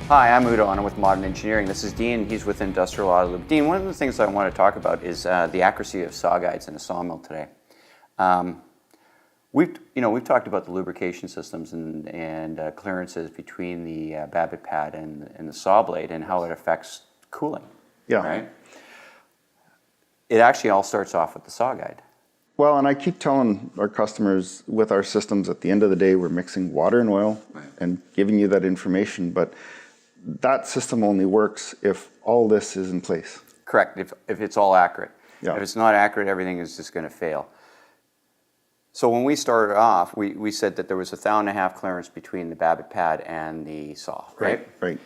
Hi, I'm Udo, and I'm with Modern Engineering. This is Dean, he's with Industrial Auto Lube. Dean, one of the things I want to talk about is the accuracy of saw guides in a sawmill today. We've talked about the lubrication systems and clearances between the babbitt pad and the saw blade and how it affects cooling. Yeah. Right? It actually all starts off with the saw guide. Well, and I keep telling our customers with our systems, at the end of the day, we're mixing water and oil and giving you that information, but that system only works if all this is in place. Correct, if it's all accurate. Yeah. If it's not accurate, everything is just going to fail. So when we started off, we said that there was 1.5 thou clearance between the babbitt pad and the saw, right? Right.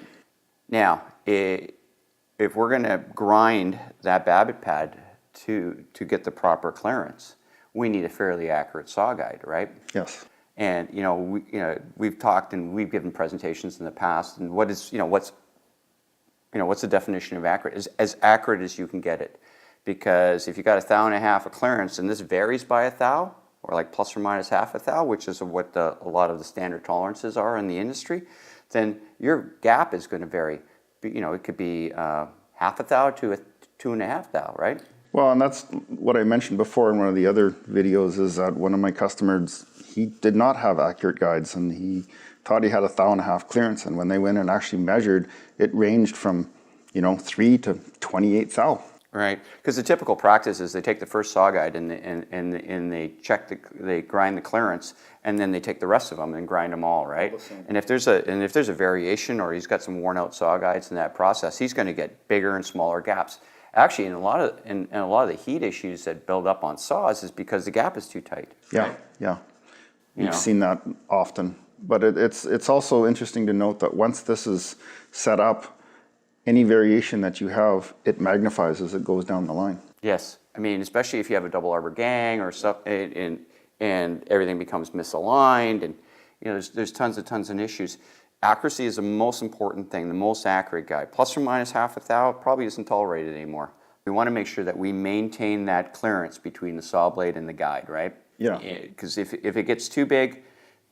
Now, if we're going to grind that babbitt pad to get the proper clearance, we need a fairly accurate saw guide, right? Yes. And we've talked and we've given presentations in the past. And what's the definition of accurate? As accurate as you can get it, because if you got 1.5 thou of clearance, and this varies by 1 thou, or like plus or minus half a thou, which is what a lot of the standard tolerances are in the industry, then your gap is going to vary. It could be 0.5 thou to 2.5 thou, right? Well, and that's what I mentioned before in one of the other videos, is that one of my customers, he did not have accurate guides, and he thought he had 1.5 thou clearance, and when they went and actually measured, it ranged from 3 to 28 thou. Right, because the typical practice is they take the first saw guide and they grind the clearance, and then they take the rest of them and grind them all, right? And if there's a variation, or he's got some worn out saw guides in that process, he's going to get bigger and smaller gaps. Actually, in a lot of the heat issues that build up on saws is because the gap is too tight. Yeah, right? yeah. We've seen that often, but it's also interesting to note that once this is set up, any variation that you have, it magnifies as it goes down the line. Yes, I mean, especially if you have a double arbor gang or stuff, and everything becomes misaligned, and there's tons of issues. Accuracy is the most important thing, the most accurate guide. Plus or minus 0.5 thou probably isn't tolerated anymore. We want to make sure that we maintain that clearance between the saw blade and the guide, right? Yeah. Because if it gets too big,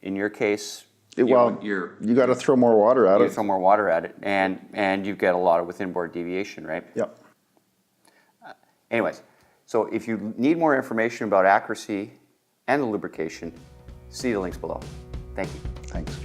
in your case, you got to throw more water at it. You throw more water at it, and you get a lot of within-board deviation, right? Yep. Anyways, so if you need more information about accuracy and the lubrication, see the links below. Thank you. Thanks.